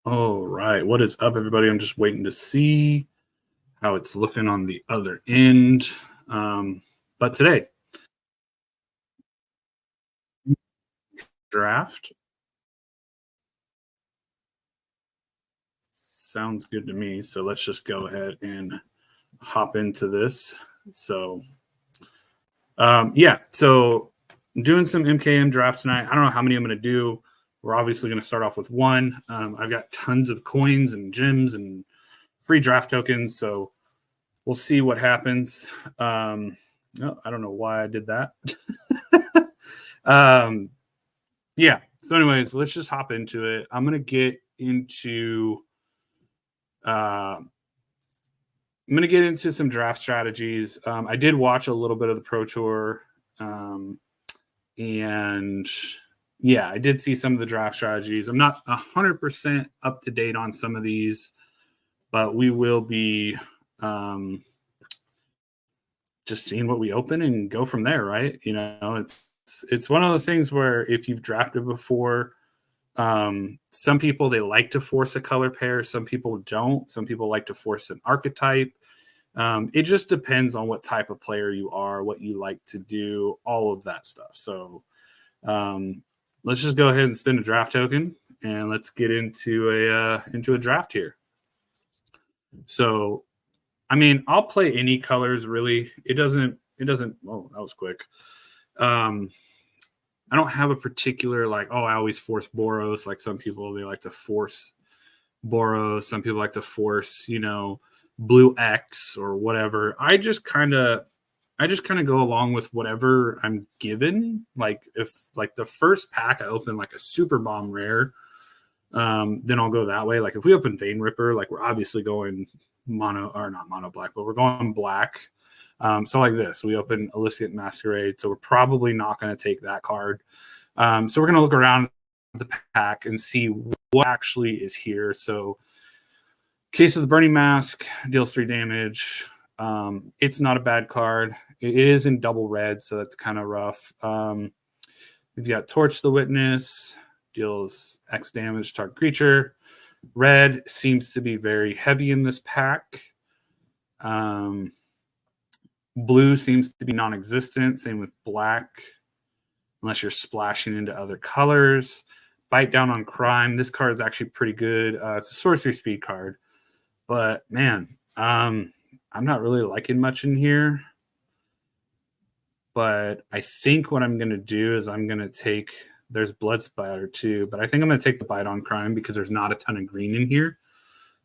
All right. What is up, everybody? I'm just waiting to see how it's looking on the other end. But today, draft sounds good to me. So let's just go ahead and hop into this. So, yeah. So, I'm doing some MKM draft tonight. I don't know how many I'm going to do. We're obviously going to start off with one. I've got tons of coins and gems and free draft tokens. So, we'll see what happens. No, I don't know why I did that. um, yeah. So, anyways, let's just hop into it. I'm gonna get into. I'm gonna get into some draft strategies. I did watch a little bit of the Pro Tour, and yeah, I did see some of the draft strategies. I'm not 100% up to date on some of these, but we will be just seeing what we open and go from there, right? It's one of those things where if you've drafted before, some people they like to force a color pair, some people don't. Some people like to force an archetype. It just depends on what type of player you are, what you like to do, all of that stuff. So let's just go ahead and spin a draft token and let's get into a draft here. So I mean, I'll play any colors really. It doesn't. Oh, that was quick. I don't have a particular like. Oh, I always force Boros. Like some people, they like to force Boros. Some people like to force, Blue X or whatever. I just kind of go along with whatever I'm given. Like if like the first pack I open like a super bomb rare, then I'll go that way. Like if we open Vein Ripper, like we're obviously going mono or not mono black, but we're going black. So like this, we open Illicit Masquerade, so we're probably not going to take that card. So we're going to look around the pack and see what actually is here. So Case of the Burning Mask deals 3 damage. It's not a bad card. It is in double red, so that's kind of rough. We've got Torch the Witness, deals X damage to target creature. Red seems to be very heavy in this pack. Blue seems to be non-existent. Same with black, unless you're splashing into other colors. Bite Down on Crime. This card is actually pretty good. It's a sorcery speed card, but man, I'm not really liking much in here. But I think what I'm going to do is I'm going to take. There's Blood Spatter too, but I think I'm going to take the Bite on Crime because there's not a ton of green in here,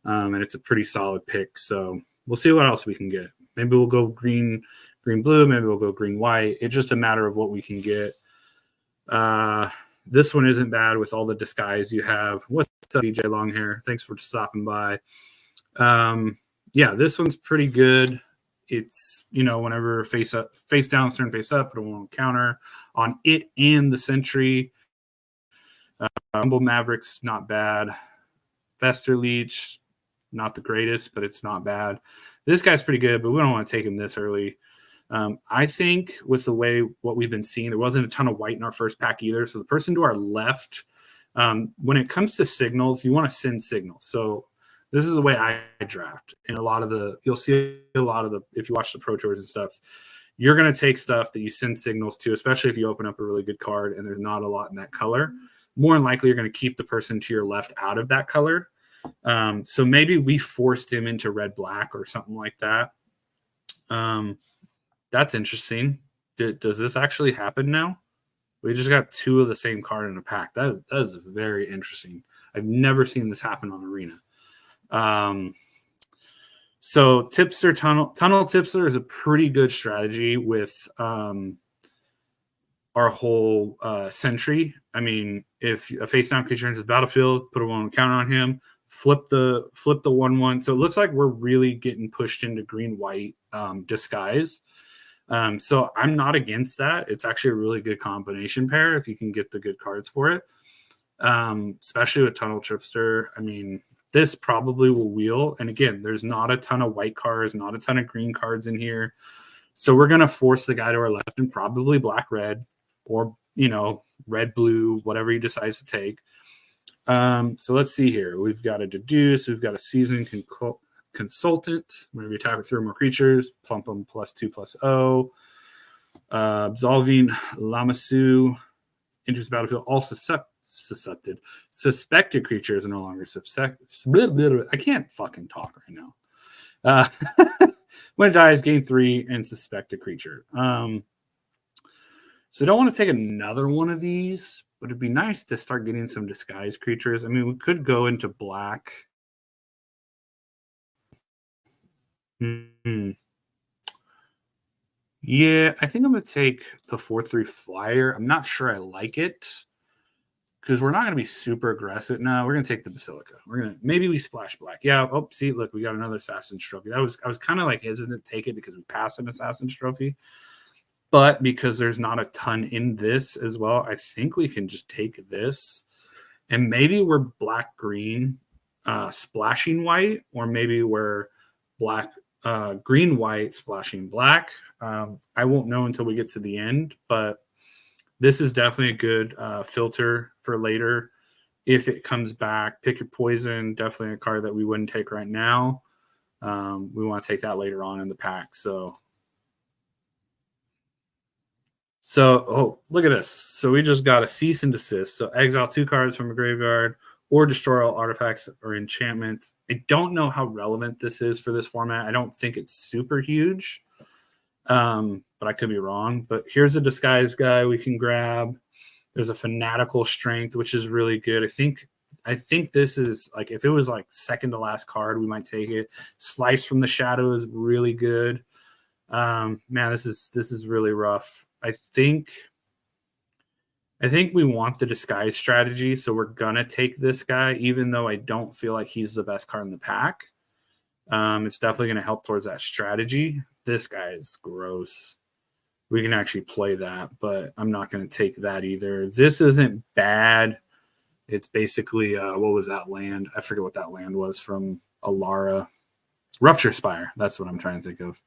and it's a pretty solid pick. So we'll see what else we can get. Maybe we'll go green, blue. Maybe we'll go green, white. It's just a matter of what we can get. This one isn't bad with all the disguise you have. What's up, DJ Longhair? Thanks for stopping by. Yeah, this one's pretty good. It's, whenever face down, turn face up, it won't counter on it and the Sentry. Humble Mavericks, not bad. Fester Leech, not the greatest, but it's not bad. This guy's pretty good, but we don't want to take him this early. I think with the way what we've been seeing, there wasn't a ton of white in our first pack either. So the person to our left, when it comes to signals, you want to send signals. So this is the way I draft. And you'll see a lot of the, if you watch the Pro Tours and stuff, you're going to take stuff that you send signals to, especially if you open up a really good card and there's not a lot in that color. More than likely, you're going to keep the person to your left out of that color. So maybe we forced him into red black or something like that. That's interesting. Does this actually happen now? We just got 2 of the same card in a pack. That is very interesting. I've never seen this happen on Arena. So Tipster Tunnel Tipster is a pretty good strategy with our whole Sentry. I mean, if a face down creature enters the battlefield, put a 1 counter on him, flip the 1/1. So it looks like we're really getting pushed into green white disguise. So I'm not against that. It's actually a really good combination pair if you can get the good cards for it. Especially with Tunnel Tipster. I mean, this probably will wheel. And again, there's not a ton of white cards, not a ton of green cards in here. So we're going to force the guy to our left and probably black, red, or, red, blue, whatever he decides to take. So let's see here. We've got a deduce. We've got a seasoned consultant. Whenever you attack with 3 or more creatures, plump them +2/+0. Absolving Lamasu. Enters the battlefield. All suspected creatures are no longer suspected. I can't fucking talk right now. When it dies, gain 3 and suspect a creature. So I don't want to take another one of these, but it'd be nice to start getting some disguise creatures. I mean, we could go into black. Yeah, I think I'm going to take the 4/3 flyer. I'm not sure I like it because we're not going to be super aggressive. No, we're going to take the Basilica. Maybe we splash black. Yeah. Oh, see, look, we got another Assassin's Trophy. I was kind of like hesitant to take it because we passed an Assassin's Trophy. But because there's not a ton in this as well, I think we can just take this. And maybe we're black-green splashing white, or maybe we're green-white splashing black. I won't know until we get to the end, but this is definitely a good filter for later. If it comes back, pick your poison, definitely a card that we wouldn't take right now. We want to take that later on in the pack. So, look at this. So we just got a cease and desist. So exile 2 cards from a graveyard or destroy all artifacts or enchantments. I don't know how relevant this is for this format. I don't think it's super huge, but I could be wrong. But here's a disguise guy we can grab. There's a fanatical strength, which is really good. I think this is like, if it was like second to last card, we might take it. Slice from the Shadow is really good. Man, this is really rough. I think we want the disguise strategy, so we're gonna take this guy, even though I don't feel like he's the best card in the pack. It's definitely gonna help towards that strategy. This guy is gross. We can actually play that, but I'm not gonna take that either. This isn't bad. It's basically what was that land? I forget what that land was from Alara. Rupture Spire. That's what I'm trying to think of.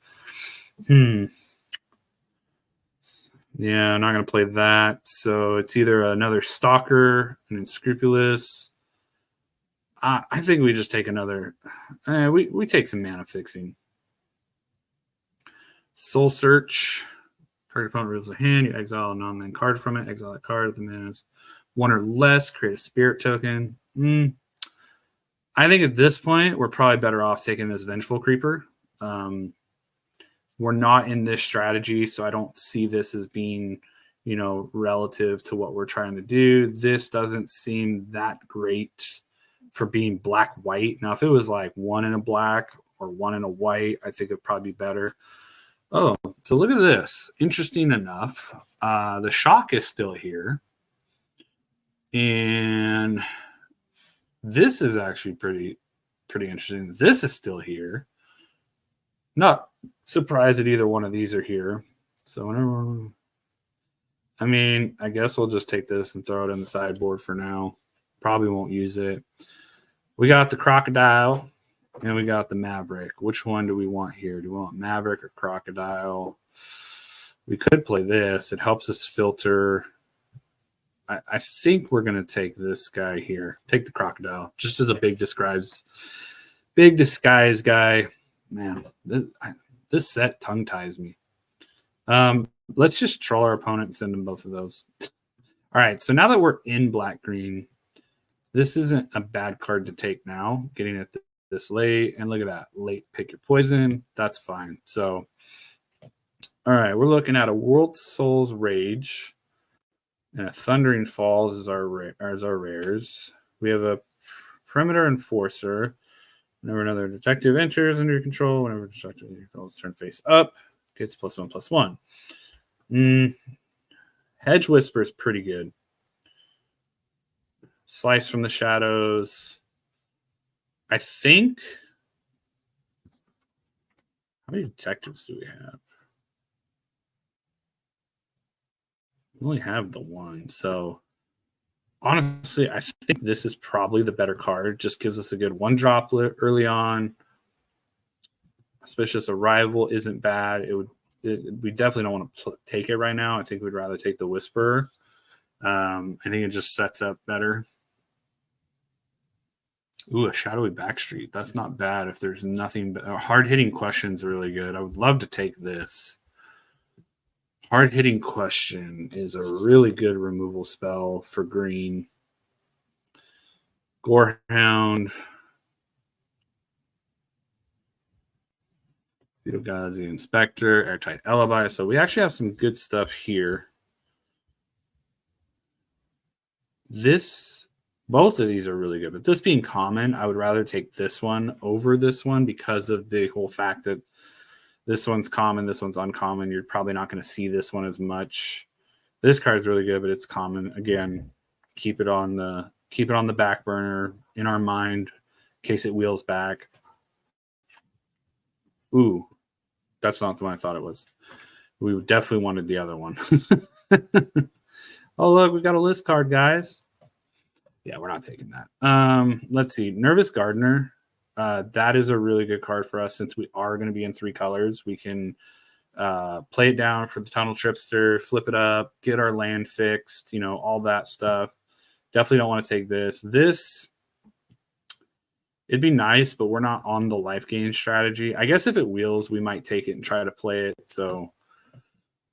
Yeah, I'm not going to play that. So it's either another Stalker, an Unscrupulous. I think we just take another. We take some mana fixing. Soul Search. Target opponent reveals a hand. You exile a non-land card from it. Exile that card. If the mana is 1 or less, create a Spirit token. I think at this point, we're probably better off taking this Vengeful Creeper. We're not in this strategy, so I don't see this as being, relative to what we're trying to do. This doesn't seem that great for being black-white. Now, if it was like 1 in a black or 1 in a white, I think it'd probably be better. Oh, so look at this. Interesting enough, the Shock is still here. And this is actually pretty interesting. This is still here. Not surprised that either one of these are here. So whenever, I guess we'll just take this and throw it in the sideboard for now. Probably won't use it. We got the Crocodile and we got the Maverick. Which one do we want here? Do we want Maverick or Crocodile? We could play this. It helps us filter. I think we're going to take this guy here. Take the Crocodile just as a big disguise guy. Man, this set tongue ties me. Let's just troll our opponent and send them both of those. All right, so now that we're in black-green, this isn't a bad card to take now, getting it this late. And look at that, late pick your poison. That's fine. So, all right, we're looking at a World Soul's Rage and a Thundering Falls as our rares. We have a Perimeter Enforcer. Whenever another detective enters under your control, whenever detective controls turn face up, gets +1/+1. Hedge Whisper is pretty good. Slice from the Shadows. I think. How many detectives do we have? We only have the one. So honestly, I think this is probably the better card. Just gives us a good 1-drop early on. Auspicious Arrival isn't bad. We definitely don't want to take it right now. I think we'd rather take the Whisperer. I think it just sets up better. Ooh, a shadowy backstreet. That's not bad if there's nothing but hard-hitting question's really good. I would love to take this. Hard-hitting question is a really good removal spell for green. Gorehound. Gazi Inspector, Airtight Alibi. So we actually have some good stuff here. Both of these are really good, but this being common, I would rather take this one over this one because of the whole fact that this one's common, this one's uncommon. You're probably not going to see this one as much. This card is really good, but it's common. Again, keep it on the back burner in our mind in case it wheels back. Ooh, that's not the one I thought it was. We definitely wanted the other one. Oh, look, we got a list card, guys. Yeah, we're not taking that. Let's see. Nervous Gardener. That is a really good card for us since we are going to be in 3 colors. We can play it down for the Tunnel Tripster, flip it up, get our land fixed, all that stuff. Definitely don't want to take this. It'd be nice, but we're not on the life gain strategy. I guess if it wheels, we might take it and try to play it. So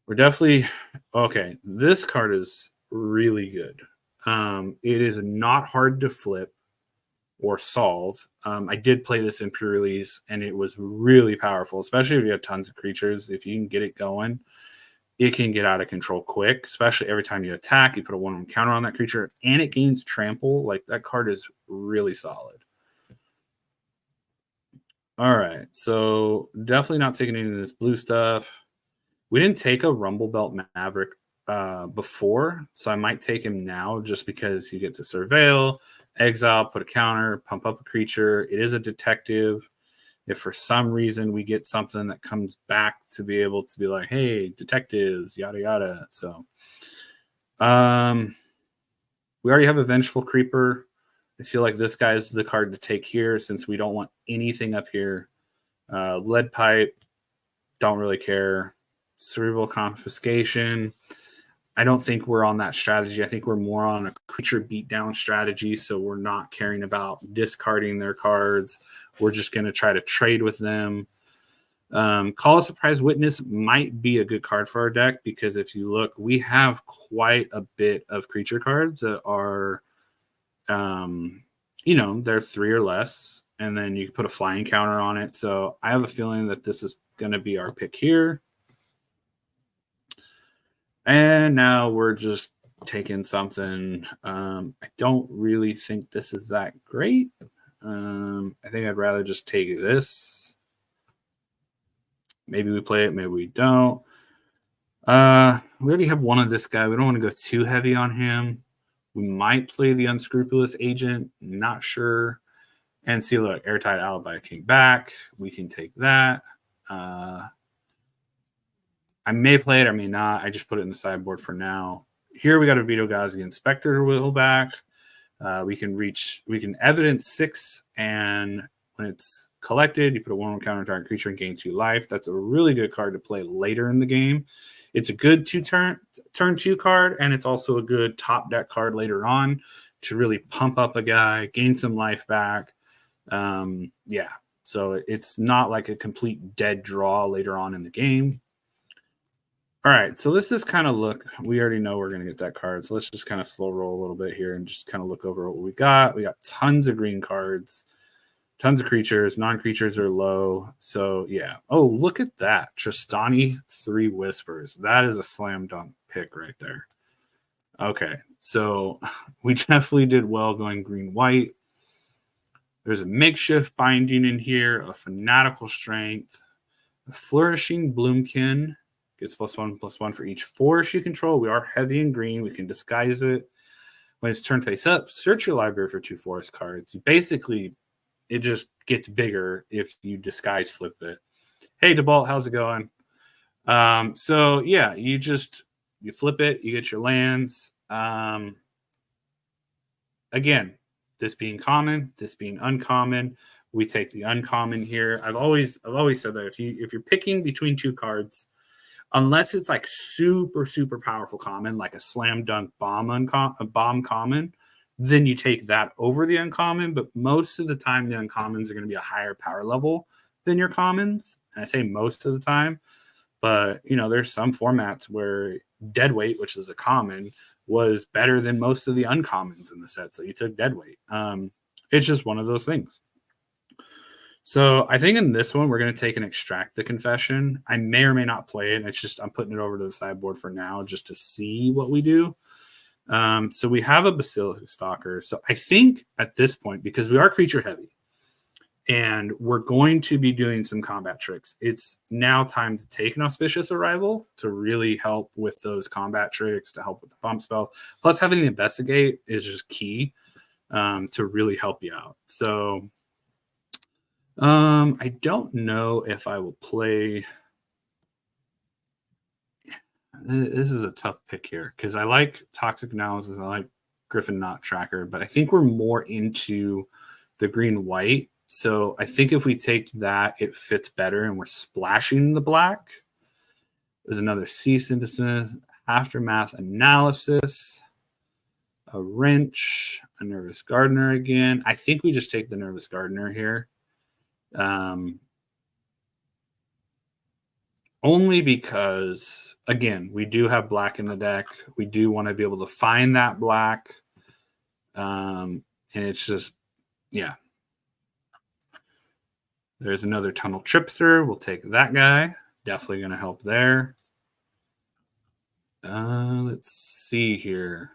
we're definitely okay. This card is really good. It is not hard to flip or solve. I did play this in pure release, and it was really powerful, especially if you have tons of creatures. If you can get it going, it can get out of control quick, especially every time you attack. You put a 1/1 counter on that creature, and it gains trample. Like, that card is really solid. All right, so definitely not taking any of this blue stuff. We didn't take a Rumble Belt Maverick before, so I might take him now just because you get to surveil, exile, put a counter, pump up a creature. It is a detective. If for some reason we get something that comes back to be able to be like, hey, detectives, yada yada. So we already have a Vengeful Creeper. I feel like this guy is the card to take here since we don't want anything up here. Lead Pipe, don't really care. Cerebral Confiscation. I don't think we're on that strategy. I think we're more on a creature beatdown strategy, so we're not caring about discarding their cards. We're just going to try to trade with them. Call a Surprise Witness might be a good card for our deck because if you look, we have quite a bit of creature cards that are, they're 3 or less, and then you can put a flying counter on it. So I have a feeling that this is going to be our pick here. And now we're just taking something. I don't really think this is that great. I think I'd rather just take this. Maybe we play it, maybe we don't. We already have one of this guy. We don't want to go too heavy on him. We might play the Unscrupulous Agent. Not sure. And see, look, Airtight Alibi came back. We can take that. I may play it, I may not. I just put it in the sideboard for now. Here we got a Vito Gazi Inspector wheel back. We can evidence 6, and when it's collected, you put a 1/1 counter on target creature and gain 2 life. That's a really good card to play later in the game. It's a good turn 2 card, and it's also a good top deck card later on to really pump up a guy, gain some life back. Yeah, so it's not like a complete dead draw later on in the game. All right, so let's just kind of look. We already know we're going to get that card, so let's just kind of slow roll a little bit here and just kind of look over what we got. We got tons of green cards, tons of creatures. Non-creatures are low, so yeah. Oh, look at that. Tristani 3 Whispers. That is a slam dunk pick right there. Okay, so we definitely did well going green-white. There's a Makeshift Binding in here, a Fanatical Strength, a Flourishing Bloomkin. Gets +1/+1 for each forest you control. We are heavy in green. We can disguise it. When it's turned face up, search your library for 2 forest cards. Basically, it just gets bigger if you disguise flip it. Hey, DeBalt, how's it going? So, yeah, you flip it. You get your lands. Again, this being common, this being uncommon, we take the uncommon here. I've always said that if you're picking between 2 cards, unless it's like super, super powerful common, like a slam dunk bomb common, then you take that over the uncommon. But most of the time, the uncommons are going to be a higher power level than your commons. And I say most of the time, but there's some formats where Deadweight, which is a common, was better than most of the uncommons in the set. So you took Deadweight. It's just one of those things. So I think in this one, we're going to take and extract the confession. I may or may not play it. It's just I'm putting it over to the sideboard for now just to see what we do. So we have a Basilisk Stalker. So I think at this point, because we are creature heavy and we're going to be doing some combat tricks, it's now time to take an Auspicious Arrival to really help with those combat tricks, to help with the bump spell. Plus having the Investigate is just key to really help you out. So I don't know if I will play. This is a tough pick here because I like Toxic Analysis. I like Griffin Knot Tracker, but I think we're more into the green-white. So I think if we take that, it fits better, and we're splashing the black. There's another Cease and Dismiss, Aftermath Analysis, a Wrench, a Nervous Gardener again. I think we just take the Nervous Gardener here. Only because, again, we do have black in the deck. We do want to be able to find that black. And it's just, yeah. There's another Tunnel Tripster. We'll take that guy. Definitely going to help there. Let's see here.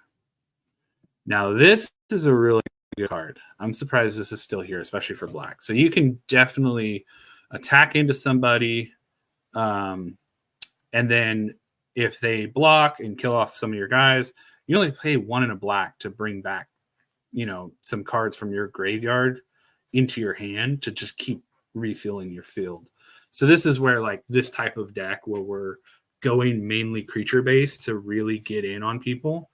Now, this is a really good card. I'm surprised this is still here, especially for black. So you can definitely attack into somebody. And then if they block and kill off some of your guys, you only pay 1 in a black to bring back, some cards from your graveyard into your hand to just keep refilling your field. So this is where like this type of deck where we're going mainly creature based to really get in on people,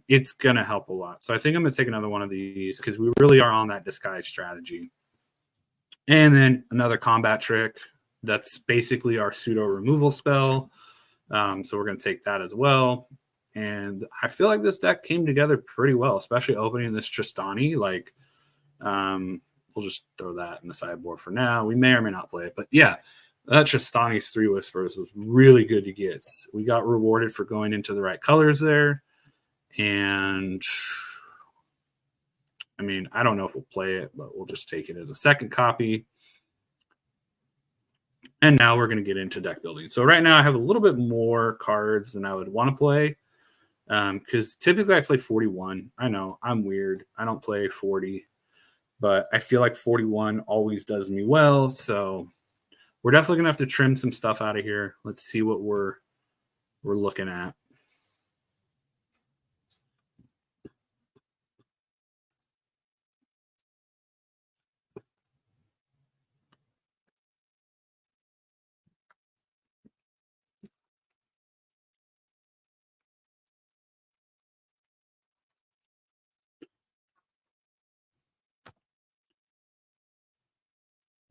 it's going to help a lot. So I think I'm going to take another one of these because we really are on that disguise strategy. And then another combat trick. That's basically our pseudo removal spell. So we're going to take that as well. And I feel like this deck came together pretty well, especially opening this Tristani. Like, we'll just throw that in the sideboard for now. We may or may not play it. But yeah, that Tristani's 3 Whispers was really good to get. We got rewarded for going into the right colors there. And I mean, I don't know if we'll play it, but we'll just take it as a second copy. And now we're going to get into deck building. So right now I have a little bit more cards than I would want to play because typically I play 41. I know, I'm weird. I don't play 40. But I feel like 41 always does me well. So we're definitely going to have to trim some stuff out of here. Let's see what we're looking at.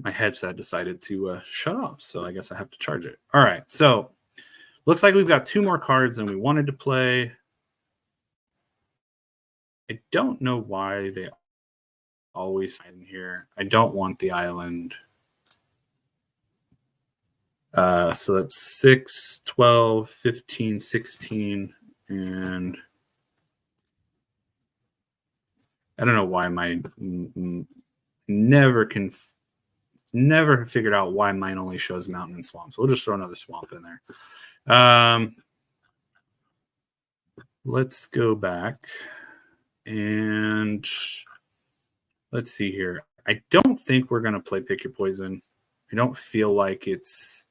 My headset decided to shut off, so I guess I have to charge it. All right, so looks like we've got 2 more cards than we wanted to play. I don't know why they always in here. I don't want the island. So that's 6, 12, 15, 16, and I don't know why my never figured out why mine only shows mountain and swamp. So we'll just throw another swamp in there. Let's go back and let's see here. I don't think we're going to play Pick Your Poison. I don't feel like it's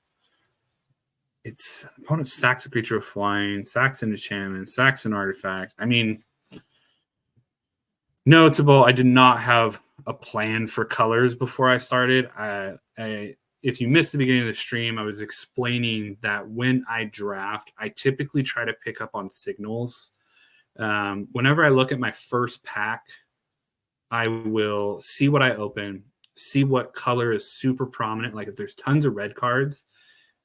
opponent sacks a creature with flying, sacks an enchantment, sacks an artifact. I mean, notable, I did not have a plan for colors before I started. If you missed the beginning of the stream, I was explaining that when I draft, I typically try to pick up on signals. Whenever I look at my first pack, I will see what I open, see what color is super prominent. Like if there's tons of red cards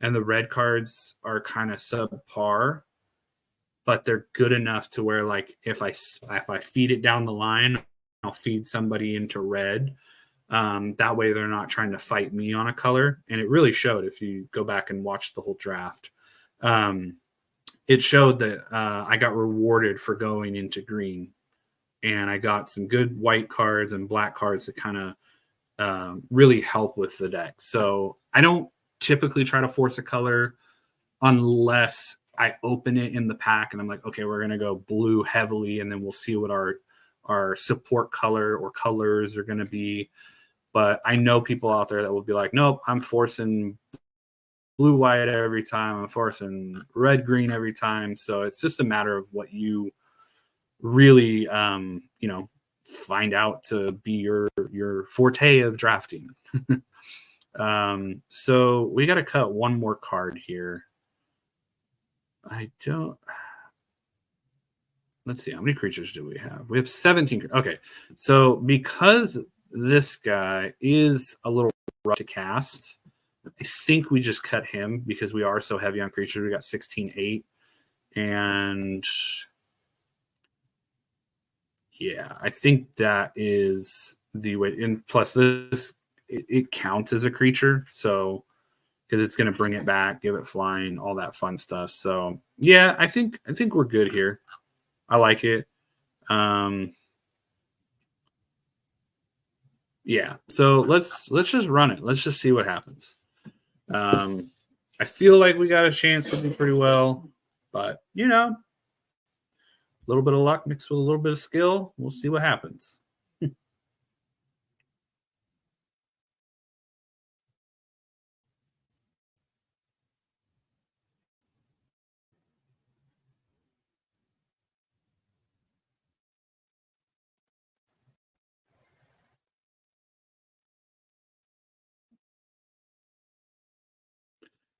and the red cards are kind of subpar, but they're good enough to where, like, if I feed it down the line, I'll feed somebody into red. That way they're not trying to fight me on a color. And it really showed if you go back and watch the whole draft. It showed that I got rewarded for going into green, and I got some good white cards and black cards that kind of really help with the deck. So I don't typically try to force a color unless I open it in the pack and I'm like, okay, we're going to go blue heavily, and then we'll see what our support color or colors are going to be. But I know people out there that will be like, nope, I'm forcing blue white every time. I'm forcing red green every time. So it's just a matter of what you really, find out to be your forte of drafting. So we got to cut one more card here. Let's see, how many creatures do we have? We have 17. Okay, so because this guy is a little rough to cast, I think we just cut him because we are so heavy on creatures. We got 16-8. And yeah, I think that is the way. And plus this, it counts as a creature. So because it's going to bring it back, give it flying, all that fun stuff. So yeah, I think we're good here. I like it. Yeah. So let's just run it. Let's just see what happens. I feel like we got a chance to do pretty well, but a little bit of luck mixed with a little bit of skill. We'll see what happens.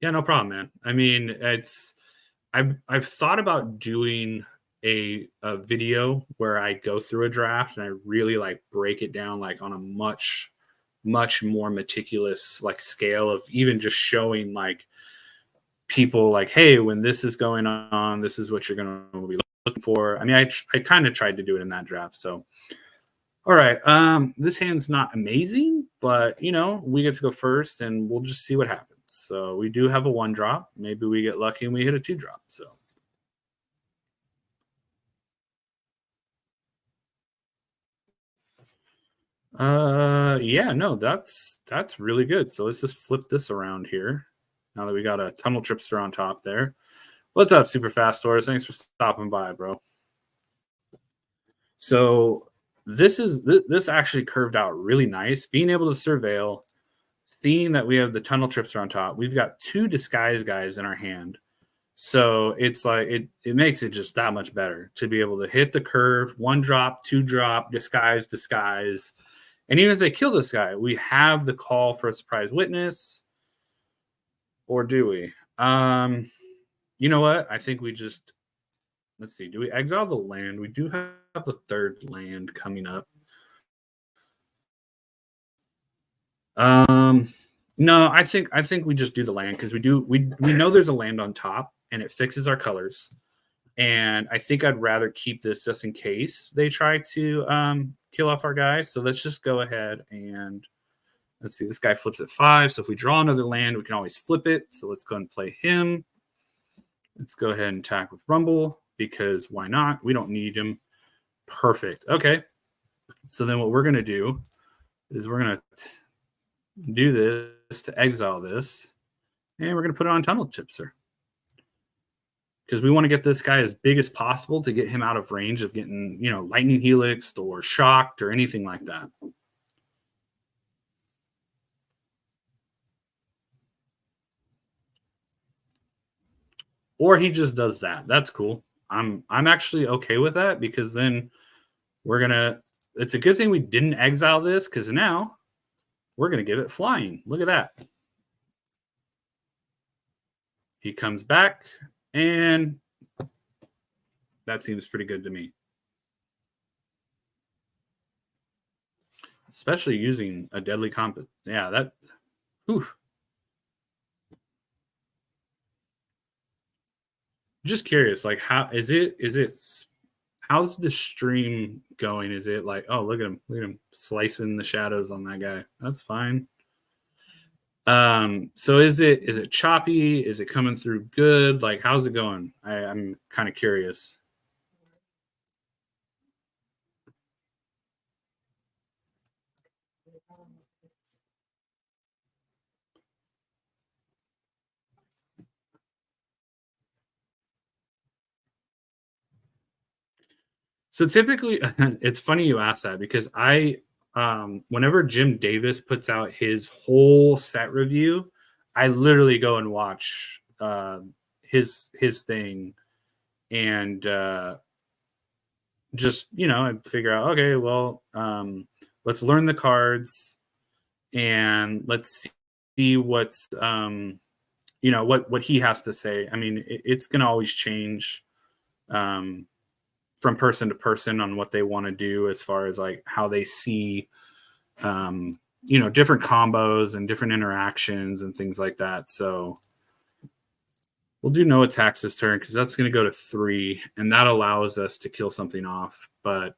Yeah, no problem, man. I mean, I've thought about doing a video where I go through a draft and I really like break it down like on a much more meticulous like scale of even just showing like people like, hey, when this is going on, this is what you're going to be looking for. I mean, I kind of tried to do it in that draft. So, all right. This hand's not amazing, but we get to go first and we'll just see what happens. So we do have a 1-drop. Maybe we get lucky and we hit a 2-drop. So. Yeah, no, that's really good. So let's just flip this around here. Now that we got a tunnel tripster on top there. What's up, Super Fast Stores? Thanks for stopping by, bro. So this actually curved out really nice. Being able to surveil, seeing that we have the tunnel tripster on top, we've got 2 disguise guys in our hand. So it's like it makes it just that much better to be able to hit the curve, 1-drop, 2-drop, disguise. And even if they kill this guy, we have the call for a surprise witness. Or do we? You know what? I think we just let's see. Do we exile the land? We do have the 3rd land coming up. No, I think we just do the land because we know there's a land on top and it fixes our colors. And I think I'd rather keep this just in case they try to kill off our guys. So let's just go ahead and let's see. This guy flips at 5. So if we draw another land, we can always flip it. So let's go and play him. Let's go ahead and attack with Rumble because why not? We don't need him. Perfect. Okay. So then what we're going to do is we're going to do this to exile this. And we're going to put it on Tunnel Tipster. Because we want to get this guy as big as possible to get him out of range of getting, lightning helixed or shocked or anything like that. Or he just does that. That's cool. I'm actually okay with that because then we're gonna. It's a good thing we didn't exile this because now we're gonna give it flying. Look at that. He comes back and that seems pretty good to me. Especially using a deadly comp. Yeah, that. Whew. just curious, like how how's the stream going? Is it like, oh, look at him slicing the shadows on that guy? That's fine. So is it choppy? Is it coming through good? Like, how's it going? I'm kind of curious. So typically, it's funny you ask that because whenever Jim Davis puts out his whole set review, I literally go and watch his thing and just I figure out, okay, well, let's learn the cards and let's see what's what he has to say. I mean, it's going to always change. From person to person on what they want to do as far as like how they see different combos and different interactions and things like that. So we'll do no attacks this turn because that's going to go to 3 and that allows us to kill something off. But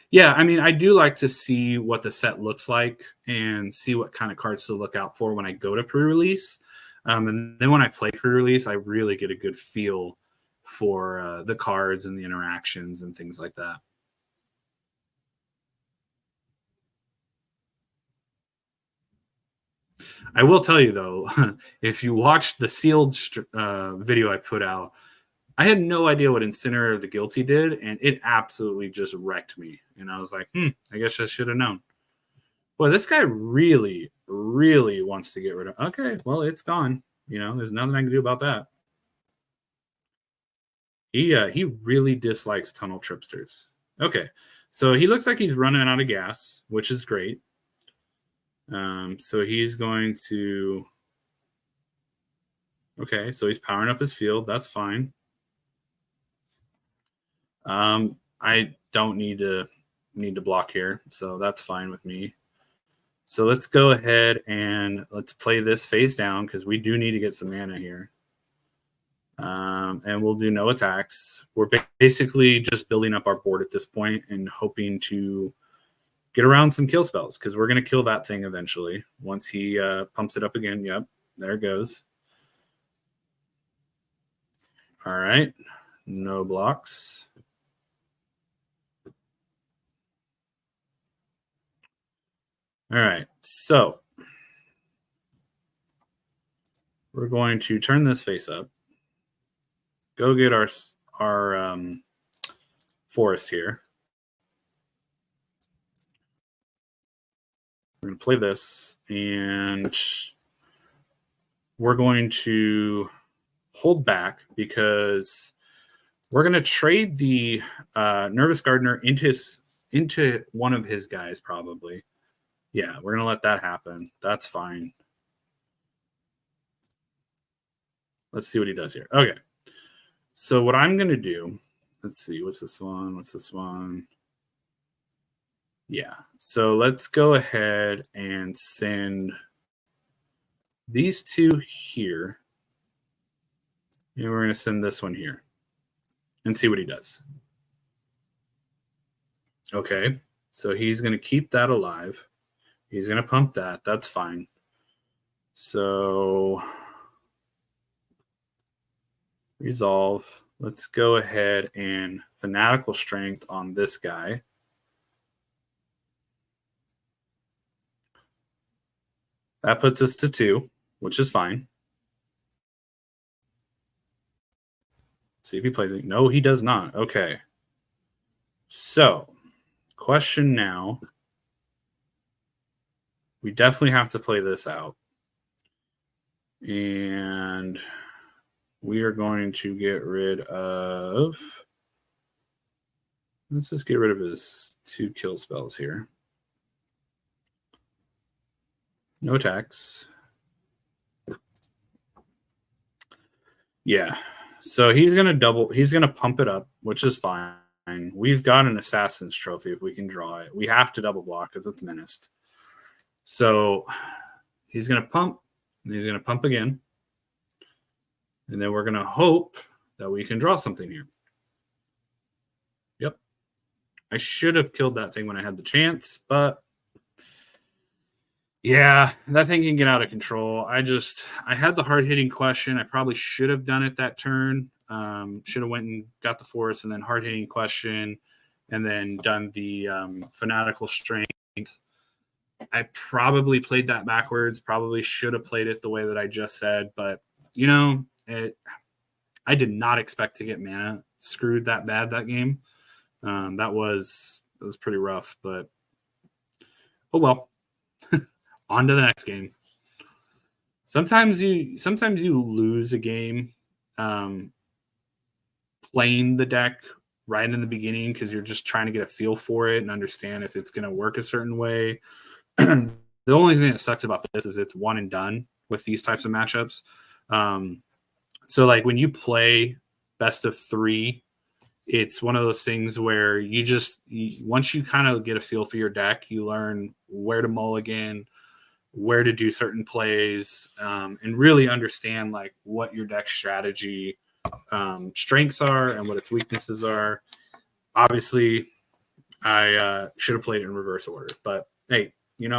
yeah, I mean, I do like to see what the set looks like and see what kind of cards to look out for when I go to pre-release. And then when I play pre-release, I really get a good feel for the cards and the interactions and things like that. I will tell you though, if you watch the sealed video I put out, I had no idea what Incinerator of the Guilty did, and it absolutely just wrecked me. And I was like, I guess I should have known. Boy, this guy really, really wants to get rid of. Okay, well, it's gone. There's nothing I can do about that. He really dislikes tunnel tripsters. Okay, so he looks like he's running out of gas, which is great. So he's going to. Okay, so he's powering up his field. That's fine. I don't need to block here, so that's fine with me. So let's go ahead and let's play this face down because we do need to get some mana here. And we'll do no attacks. We're basically just building up our board at this point and hoping to get around some kill spells because we're going to kill that thing eventually once he pumps it up again. Yep, there it goes. All right, no blocks. All right, so we're going to turn this face up. Go get our forest here. We're going to play this, and we're going to hold back because we're going to trade the Nervous Gardener into one of his guys probably. Yeah, we're going to let that happen. That's fine. Let's see what he does here. Okay. So what I'm going to do, let's see, what's this one? What's this one? Yeah. So let's go ahead and send these two here. And we're going to send this one here and see what he does. Okay. So he's going to keep that alive. He's going to pump that. That's fine. So resolve. Let's go ahead and Fanatical Strength on this guy. That puts us to 2, which is fine. Let's see if he plays it. No, he does not. Okay. So, question now. We definitely have to play this out. And we are going to get rid of. Let's just get rid of his 2 kill spells here. No attacks. Yeah. So he's going to pump it up, which is fine. We've got an Assassin's Trophy if we can draw it. We have to double block because it's menaced. So he's going to pump, and he's going to pump again. And then we're going to hope that we can draw something here. Yep. I should have killed that thing when I had the chance, but yeah, that thing can get out of control. I had the hard-hitting question. I probably should have done it that turn. Should have went and got the force and then hard-hitting question and then done the fanatical strength. I probably played that backwards. Probably should have played it the way that I just said, but I did not expect to get mana screwed that bad that game. That was pretty rough, but oh well. On to the next game. Sometimes you lose a game playing the deck right in the beginning because you're just trying to get a feel for it and understand if it's going to work a certain way. The only thing that sucks about this is it's one and done with these types of matchups. So like when you play best of 3, it's one of those things where once you kind of get a feel for your deck, you learn where to mulligan, where to do certain plays, and really understand like what your deck strategy strengths are and what its weaknesses are. Obviously, I should have played it in reverse order, but hey, you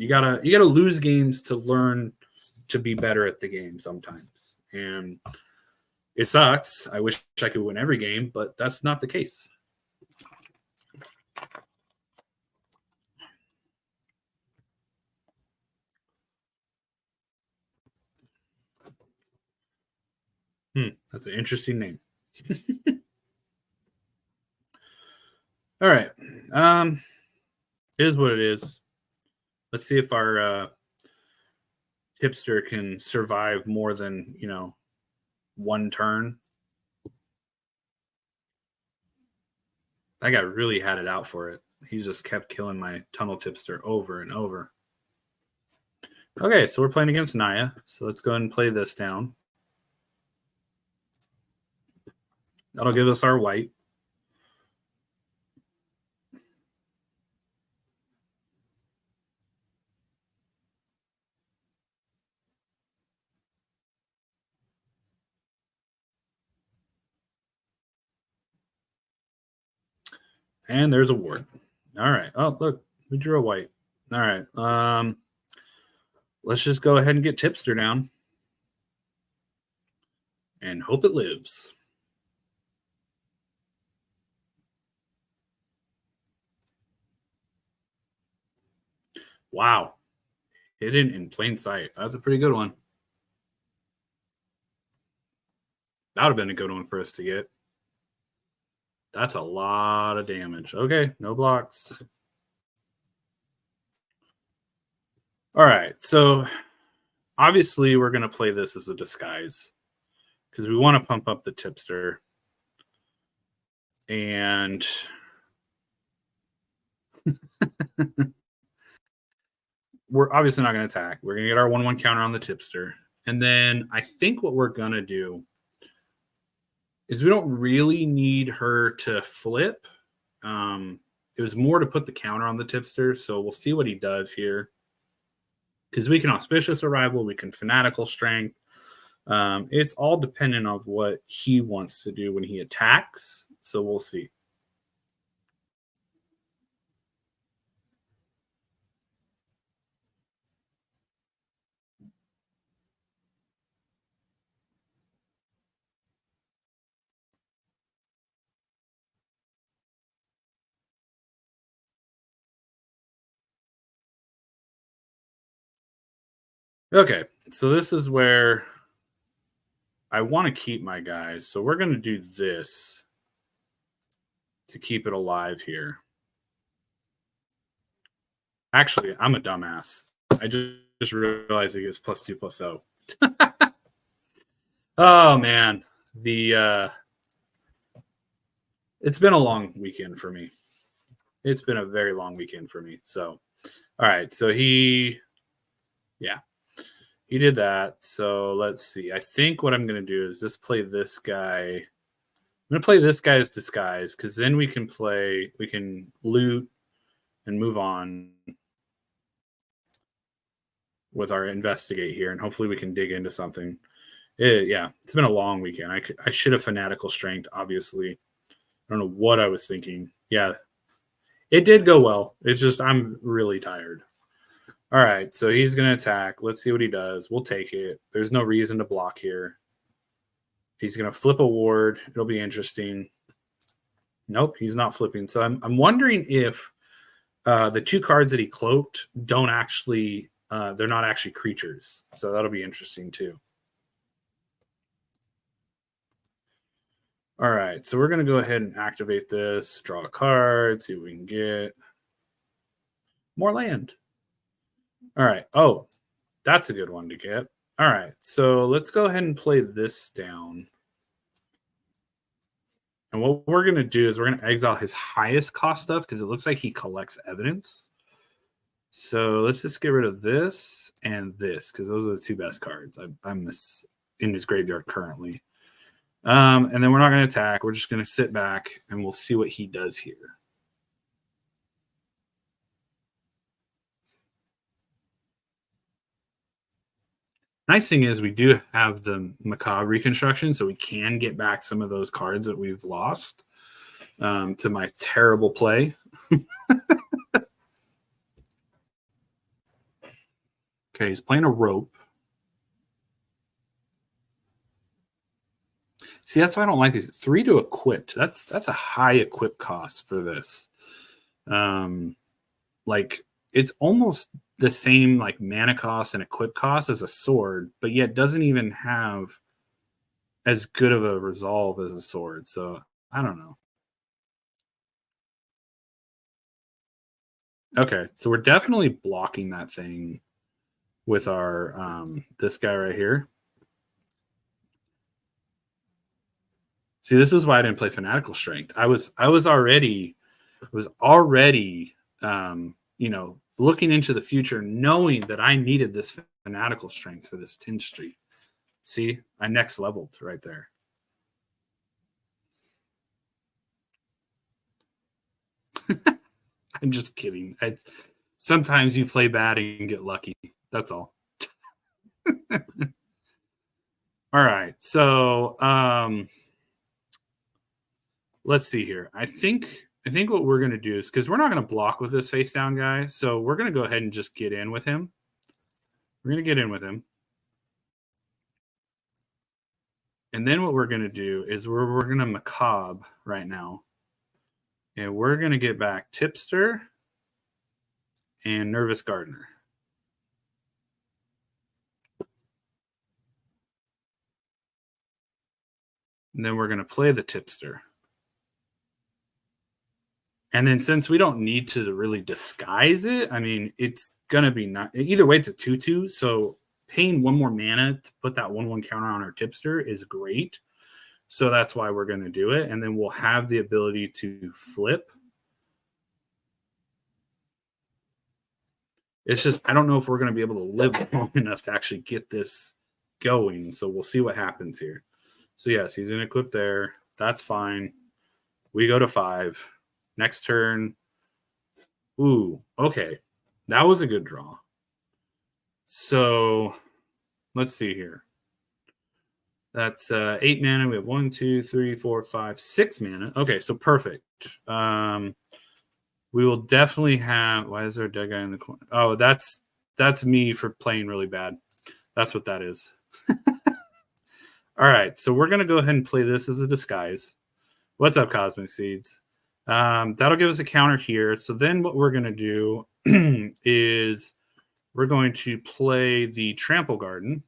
gotta lose games to learn to be better at the game sometimes, and it sucks. I wish I could win every game, but that's not the case. That's an interesting name. All right. It is what it is. Let's see if our tipster can survive more than, one turn. That guy really had it out for it. He just kept killing my tunnel tipster over and over. Okay, so we're playing against Naya. So let's go ahead and play this down. That'll give us our white. And there's a ward. All right. Oh, look, we drew a white. All right. Let's just go ahead and get tipster down and hope it lives. Wow. Hidden in plain sight. That's a pretty good one. That would have been a good one for us to get. That's a lot of damage. Okay, no blocks. All right, so obviously we're going to play this as a disguise because we want to pump up the tipster. And we're obviously not going to attack. We're going to get our 1/1 counter on the tipster. And then I think what we're going to do is we don't really need her to flip. It was more to put the counter on the tipster, so we'll see what he does here. Because we can Auspicious Arrival, we can Fanatical Strength. It's all dependent on what he wants to do when he attacks, so we'll see. Okay, so this is where I want to keep my guys. So we're going to do this to keep it alive here. Actually, I'm a dumbass. I just realized it gets +2/+0. Oh, man. It's been a long weekend for me. It's been a very long weekend for me. So, all right. So he did that. So let's see. I think what I'm going to do is just play this guy. I'm going to play this guy's disguise because then we can loot and move on with our investigate here. And hopefully we can dig into something. Yeah, it's been a long weekend. I should have fanatical strength, obviously. I don't know what I was thinking. Yeah, it did go well. It's just I'm really tired. All right, so he's going to attack. Let's see what he does. We'll take it. There's no reason to block here. If he's going to flip a ward, it'll be interesting. Nope, he's not flipping. So I'm wondering if the two cards that he cloaked don't actually they're not actually creatures. So that'll be interesting too. All right, so we're going to go ahead and activate this, draw a card, see what we can get. More land. All right. Oh, that's a good one to get. All right, so let's go ahead and play this down. And what we're going to do is we're going to exile his highest cost stuff because it looks like he collects evidence. So let's just get rid of this and this because those are the two best cards I'm in his graveyard currently. And then we're not going to attack. We're just going to sit back and we'll see what he does here. Nice thing is we do have the Macabre reconstruction, so we can get back some of those cards that we've lost to my terrible play. Okay, he's playing a rope. See, that's why I don't like these. 3 to equipped. That's a high equip cost for this. Like it's almost the same like mana cost and equip cost as a sword, but yet doesn't even have as good of a resolve as a sword. So I don't know. Okay, so we're definitely blocking that thing with our this guy right here. See, this is why I didn't play Fanatical Strength. I was already you know, looking into the future, knowing that I needed this Fanatical Strength for this 10th Street. See, I next leveled right there. I'm just kidding. Sometimes you play bad and get lucky. That's all. All right. So let's see here. I think what we're going to do is because we're not going to block with this face down guy. So we're going to go ahead and just get in with him. We're going to get in with him. And then what we're going to do is we're going to Macabre right now. And we're going to get back Tipster and Nervous Gardener. And then we're going to play the Tipster. And then since we don't need to really disguise it, I mean, it's going to be not either way. It's a 2/2. So paying 1 more mana to put that 1/1 counter on our Tipster is great. So that's why we're going to do it. And then we'll have the ability to flip. It's just, I don't know if we're going to be able to live long enough to actually get this going. So we'll see what happens here. So yes, he's in equip there. That's fine. We go to 5. Next turn. Ooh, okay. That was a good draw. So let's see here. That's 8 mana. We have 1, 2, 3, 4, 5, 6 mana. Okay, so perfect. We will definitely have. Why is there a dead guy in the corner? Oh, that's me for playing really bad. That's what that is. All right, so we're gonna go ahead and play this as a disguise. What's up, Cosmic Seeds? That'll give us a counter here. So then what we're gonna do is we're going to play the Trample Garden.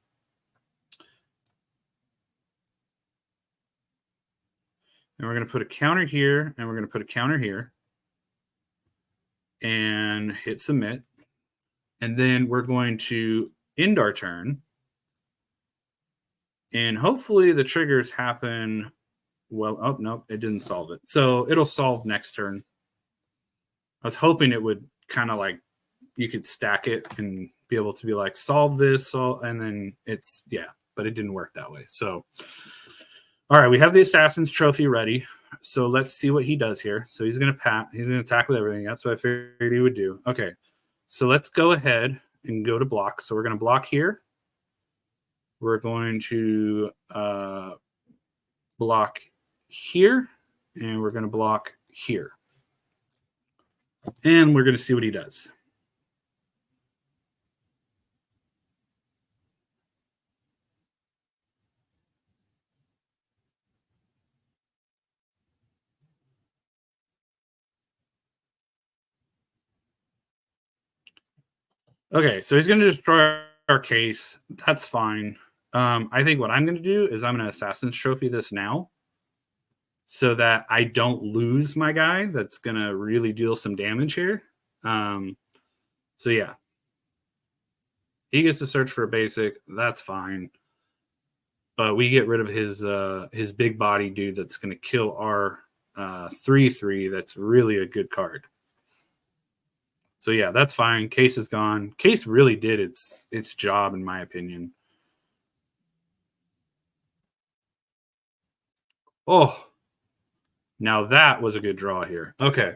And we're going to put a counter here, and we're going to put a counter here. And hit submit. And then we're going to end our turn. And hopefully the triggers happen. Well, oh, nope, it didn't solve it. So it'll solve next turn. I was hoping it would kind of like, you could stack it and be able to be like, solve this. And then it's, yeah, but it didn't work that way. So, all right, we have the Assassin's Trophy ready. So let's see what he does here. So he's going to attack with everything. That's what I figured he would do. Okay, so let's go ahead and go to block. So we're going to block here. we're going to block here, and we're going to block here. And we're going to see what he does. Okay, so he's going to destroy our case. That's fine. I think what I'm going to do is I'm going to Assassin's Trophy this now so that I don't lose my guy that's going to really deal some damage here. So, yeah. He gets to search for a basic. That's fine. But we get rid of his big body dude that's going to kill our 3/3. That's really a good card. So yeah, that's fine. Case is gone. Case really did its job, in my opinion. Oh, now that was a good draw here. Okay,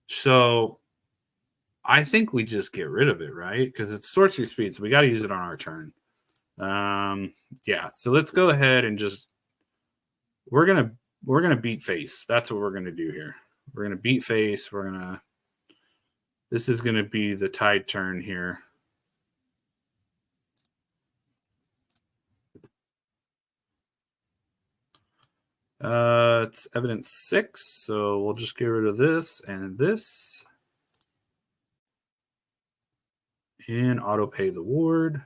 so I think we just get rid of it, right? Because it's sorcery speed, so we got to use it on our turn. Yeah. So let's go ahead and just we're gonna beat face. That's what we're gonna do here. We're gonna beat face. This is gonna be the tide turn here. It's evidence 6, so we'll just get rid of this and this. And auto pay the ward.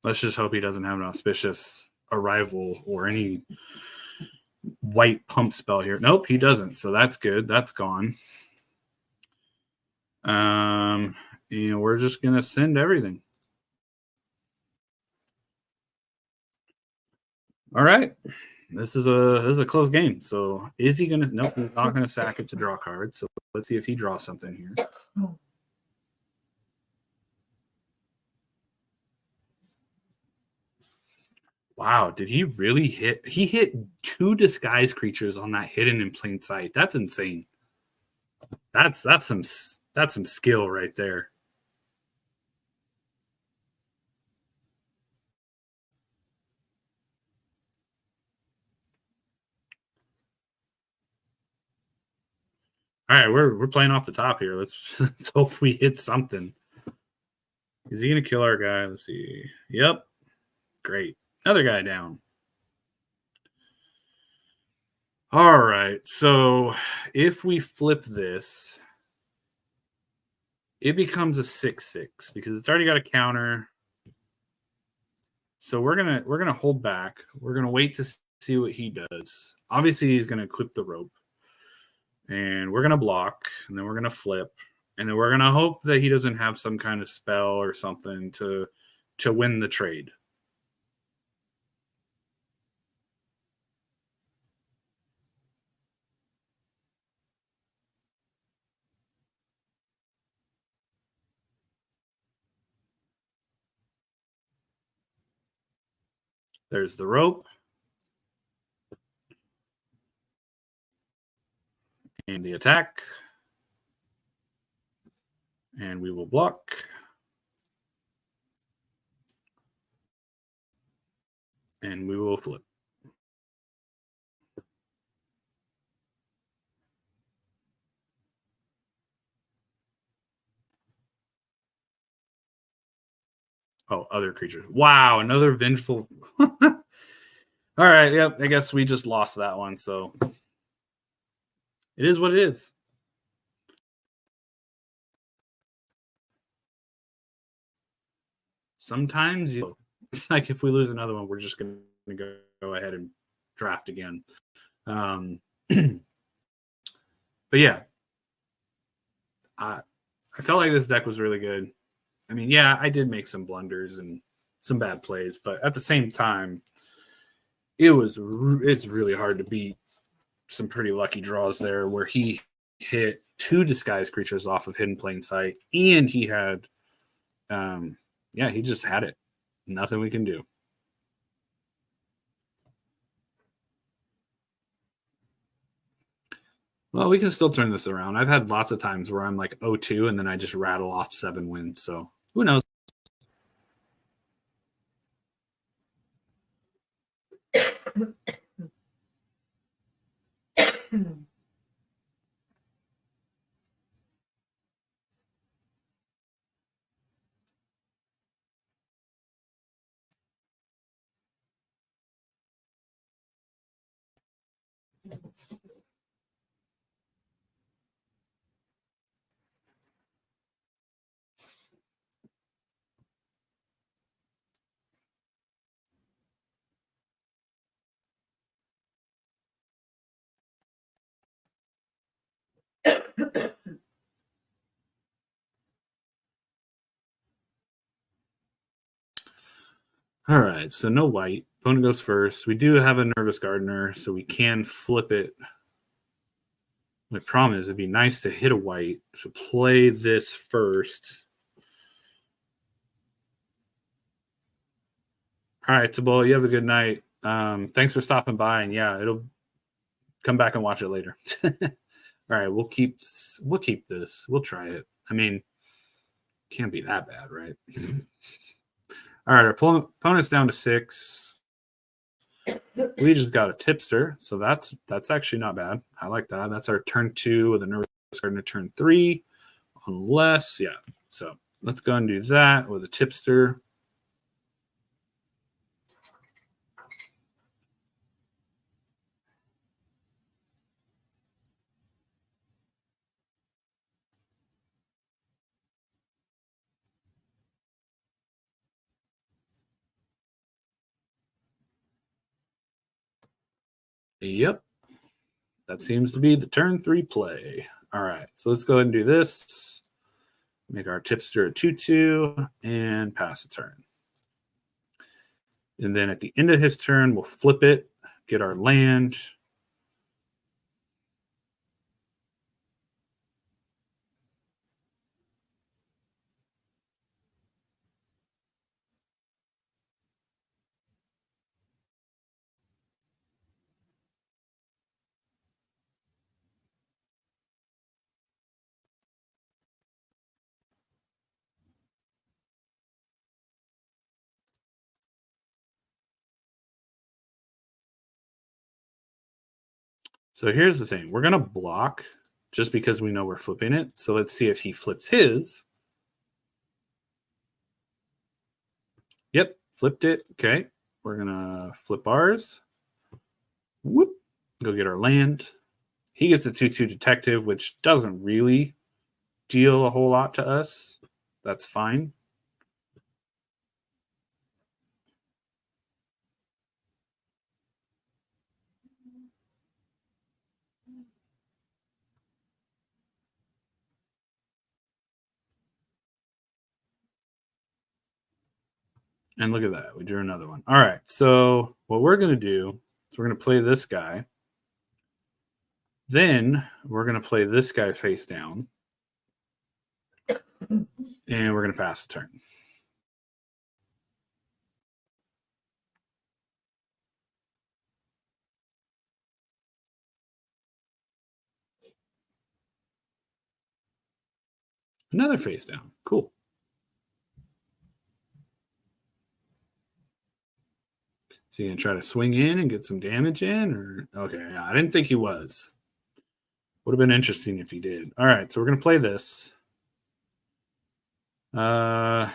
Let's just hope he doesn't have an auspicious arrival or any white pump spell here. Nope, he doesn't. So that's good. That's gone. We're just gonna send everything. All right. This is a close game. So is he gonna? Nope, he's not gonna sack it to draw cards. So let's see if he draws something here. Wow, did he really hit? He hit 2 disguise creatures on that hidden in plain sight. That's insane. That's some skill right there. All right, we're playing off the top here. Let's hope we hit something. Is he gonna kill our guy? Let's see. Yep. Great. Another guy down. All right. So if we flip this, it becomes a 6/6 because it's already got a counter. So we're gonna hold back. We're gonna wait to see what he does. Obviously, he's gonna equip the rope, and we're gonna block, and then we're gonna flip, and then we're gonna hope that he doesn't have some kind of spell or something to win the trade. There's the rope. And the attack. And we will block. And we will flip. Oh, other creatures. Wow, another vengeful. All right, yep. I guess we just lost that one, so it is what it is. Sometimes it's like if we lose another one, we're just going to go ahead and draft again. But yeah, I felt like this deck was really good. I mean, yeah, I did make some blunders and some bad plays, but at the same time, it's really hard to beat some pretty lucky draws there where he hit 2 disguised creatures off of hidden plain sight, and he had, he just had it. Nothing we can do. Well, we can still turn this around. I've had lots of times where I'm like 0-2 and then I just rattle off 7 wins. So who knows? All right, so no white. Opponent goes first. We do have a Nervous Gardener, so we can flip it. My problem is it'd be nice to hit a white. So play this first. All right, Tabol, you have a good night. Thanks for stopping by, and yeah, it'll come back and watch it later. All right, we'll keep this. We'll try it. I mean, can't be that bad, right? All right, our opponent's down to 6. We just got a tipster, so that's actually not bad. I like that. That's our turn 2 with a Nervous Gardener turn 3. Unless, yeah. So let's go and do that with a tipster. Yep. That seems to be the turn 3 play. All right, so let's go ahead and do this. Make our tipster a 2-2 and pass a turn. And then at the end of his turn, we'll flip it, get our land. So here's the thing. We're going to block just because we know we're flipping it. So let's see if he flips his. Yep, flipped it. Okay, we're going to flip ours. Whoop, go get our land. He gets a 2-2 detective, which doesn't really deal a whole lot to us. That's fine. And look at that. We drew another one. All right. So what we're going to do is we're going to play this guy. Then we're going to play this guy face down. And we're going to pass the turn. Another face down. Cool. Is he going to try to swing in and get some damage in? Or okay, I didn't think he was. Would have been interesting if he did. All right, so we're going to play this. What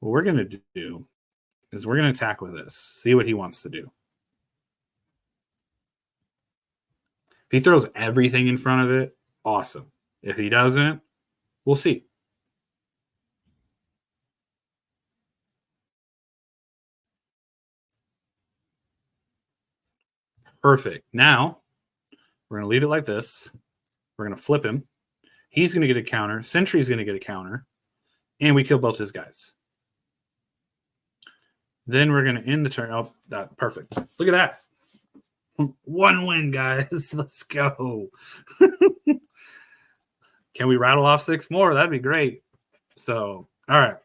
we're going to do is we're going to attack with this. See what he wants to do. If he throws everything in front of it, awesome. If he doesn't, we'll see. Perfect. Now, we're going to leave it like this. We're going to flip him. He's going to get a counter. Sentry's going to get a counter. And we kill both his guys. Then we're going to end the turn. Oh, that perfect. Look at that. 1 win, guys. Let's go. Can we rattle off 6 more? That'd be great. So, all right.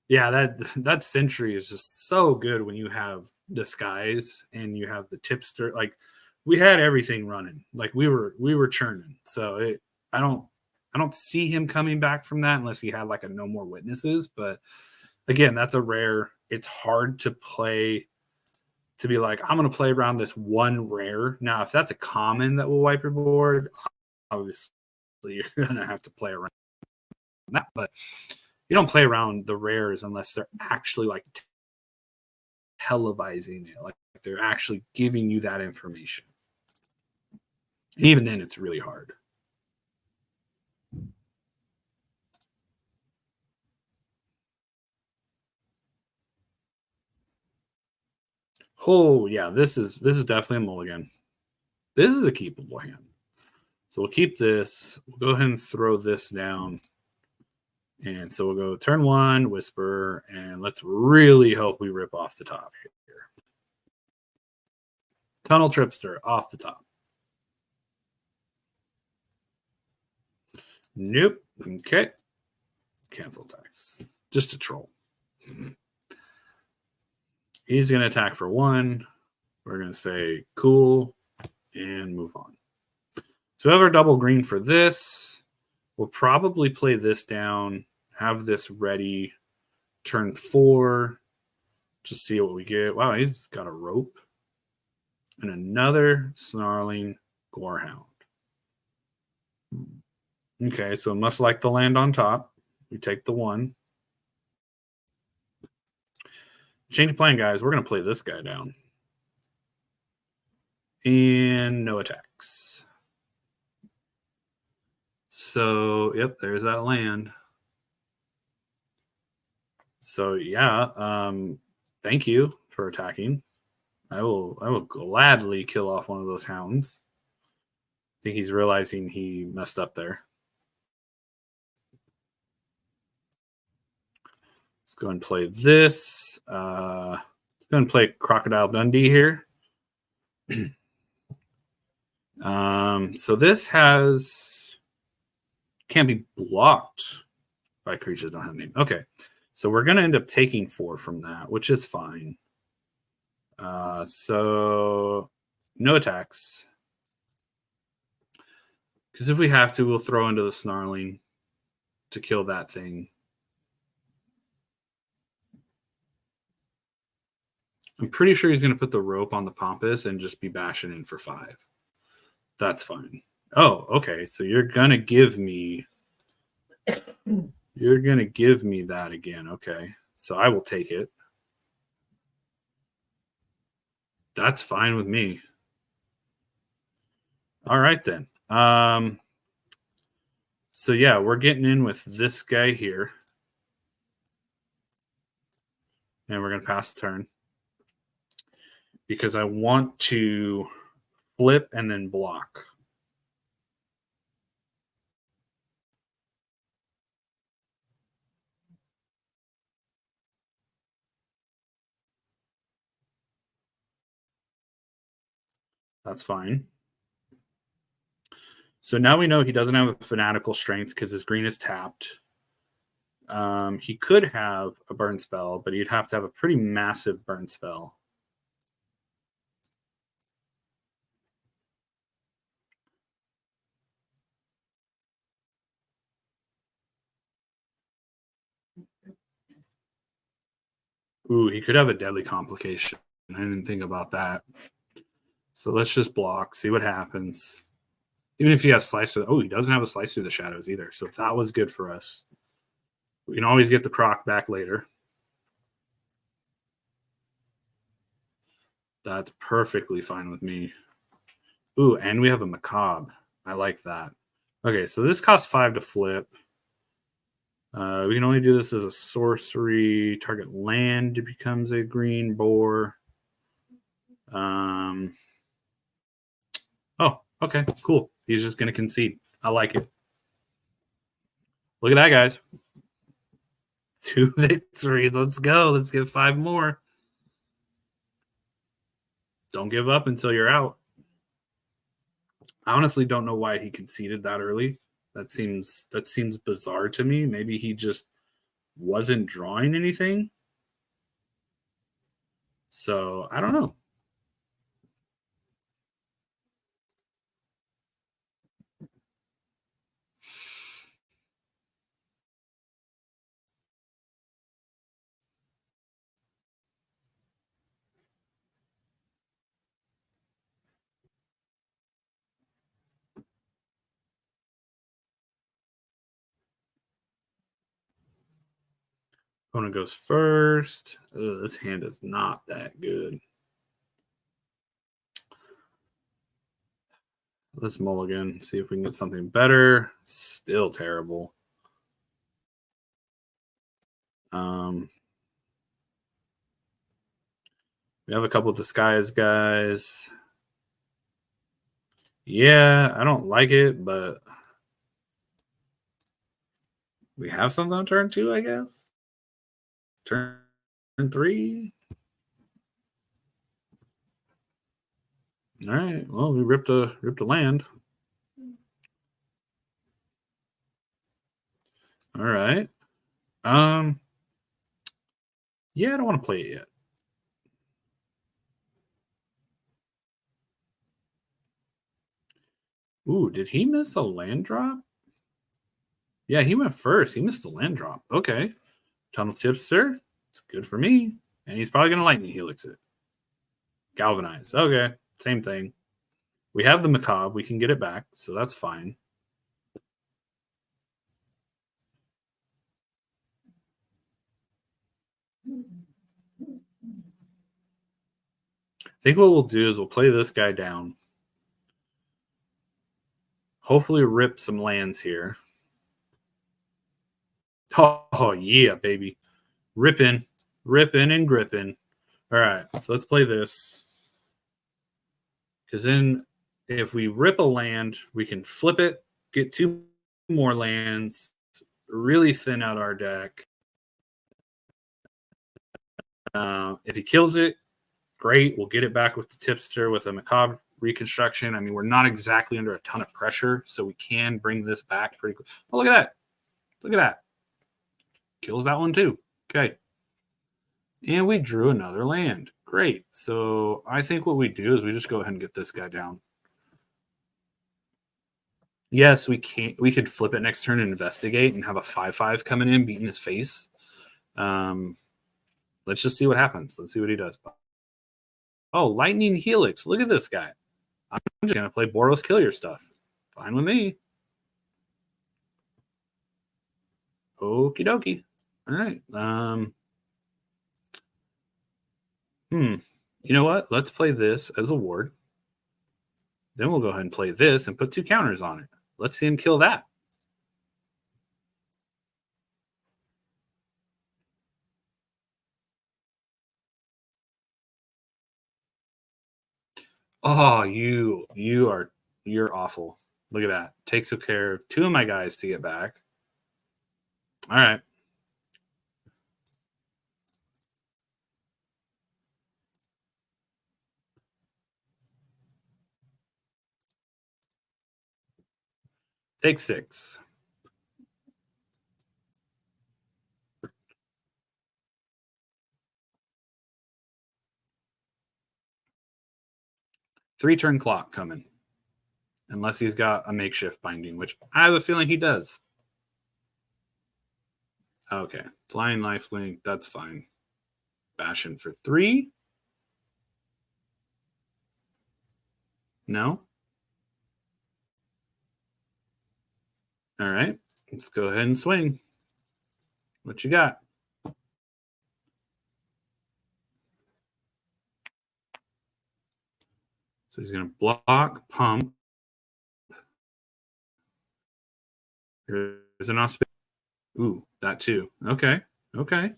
Yeah, that sentry is just so good when you have disguise and you have the tipster. Like we had everything running. Like we were churning. So I don't see him coming back from that unless he had like a no more witnesses. But again, that's a rare. It's hard to play to be like, I'm gonna play around this one rare. Now, if that's a common that will wipe your board, obviously you're gonna have to play around that. But you don't play around the rares unless they're actually like televising it, like they're actually giving you that information. And even then, it's really hard. Oh yeah, this is definitely a mulligan. This is a keepable hand. So we'll keep this. We'll go ahead and throw this down. And so we'll go turn one, whisper, and let's really hope we rip off the top here. Tunnel Tripster off the top. Nope. Okay. Cancel attacks. Just a troll. He's going to attack for one. We're going to say cool and move on. So we have our double green for this. We'll probably play this down, have this ready, turn 4, just see what we get. Wow, he's got a rope and another snarling gorehound. Okay, so it must like the land on top. We take the 1. Change of plan, guys. We're going to play this guy down. And no attacks. So, yep, there's that land. So, yeah, thank you for attacking. I will gladly kill off one of those hounds. I think he's realizing he messed up there. Let's go and play this. Let's go and play Crocodile Dundee here. So this can't be blocked by creatures that don't have a name. Okay, so we're going to end up taking 4 from that, which is fine. So no attacks. Because if we have to, we'll throw into the snarling to kill that thing. I'm pretty sure he's going to put the rope on the Pompous and just be bashing in for 5. That's fine. Oh, okay. So you're going to give me that again. Okay. So I will take it. That's fine with me. All right, then. So, yeah, we're getting in with this guy here. And we're going to pass the turn. Because I want to flip and then block. That's fine. So now we know he doesn't have a fanatical strength because his green is tapped. He could have a burn spell, but he'd have to have a pretty massive burn spell. Ooh, he could have a deadly complication. I didn't think about that. So let's just block, see what happens. Even if he has slice through, he doesn't have a slice through the shadows either. So that was good for us. We can always get the croc back later. That's perfectly fine with me. Ooh, and we have a macabre. I like that. Okay, so this costs 5 to flip. We can only do this as a sorcery. Target land becomes a green boar. Oh, okay, cool. He's just going to concede. I like it. Look at that, guys. 2 victories. Let's go. Let's get 5 more. Don't give up until you're out. I honestly don't know why he conceded that early. That seems bizarre to me. Maybe he just wasn't drawing anything. So I don't know. Opponent goes first. Ugh, this hand is not that good. Let's mulligan, see if we can get something better. Still terrible. We have a couple of disguise guys. Yeah, I don't like it, but we have something on turn 2, I guess. Turn 3. All right. Well, we ripped a land. All right. Yeah, I don't want to play it yet. Ooh, did he miss a land drop? Yeah, he went first. He missed a land drop. Okay. Tunnel Tipster. It's good for me. And he's probably going to lightning helix it. Galvanize. Okay. Same thing. We have the macabre. We can get it back, so that's fine. I think what we'll do is we'll play this guy down. Hopefully rip some lands here. Oh yeah, baby. Ripping and gripping. All right, so let's play this. Because then if we rip a land, we can flip it, get 2 more lands, really thin out our deck. If he kills it, great. We'll get it back with the tipster with a macabre reconstruction. I mean, we're not exactly under a ton of pressure, so we can bring this back pretty quick. Oh, look at that. Look at that. Kills that one too. Okay. And we drew another land. Great. So I think what we do is we just go ahead and get this guy down. Yes, we can't. We could flip it next turn and investigate and have a 5/5 coming in, beating his face. Let's just see what happens. Let's see what he does. Oh, Lightning Helix. Look at this guy. I'm just going to play Boros Kill Your Stuff. Fine with me. Okie dokie. All right. You know what? Let's play this as a ward. Then we'll go ahead and play this and put 2 counters on it. Let's see him kill that. Oh, you're awful. Look at that. Takes care of 2 of my guys to get back. All right. Take 6. Three-turn clock coming. Unless he's got a makeshift binding, which I have a feeling he does. Okay. Flying lifelink, that's fine. Bastion for 3. No. All right. Let's go ahead and swing. What you got? So he's going to block, pump. There's an auspicious. Ooh, that too. Okay. Okay.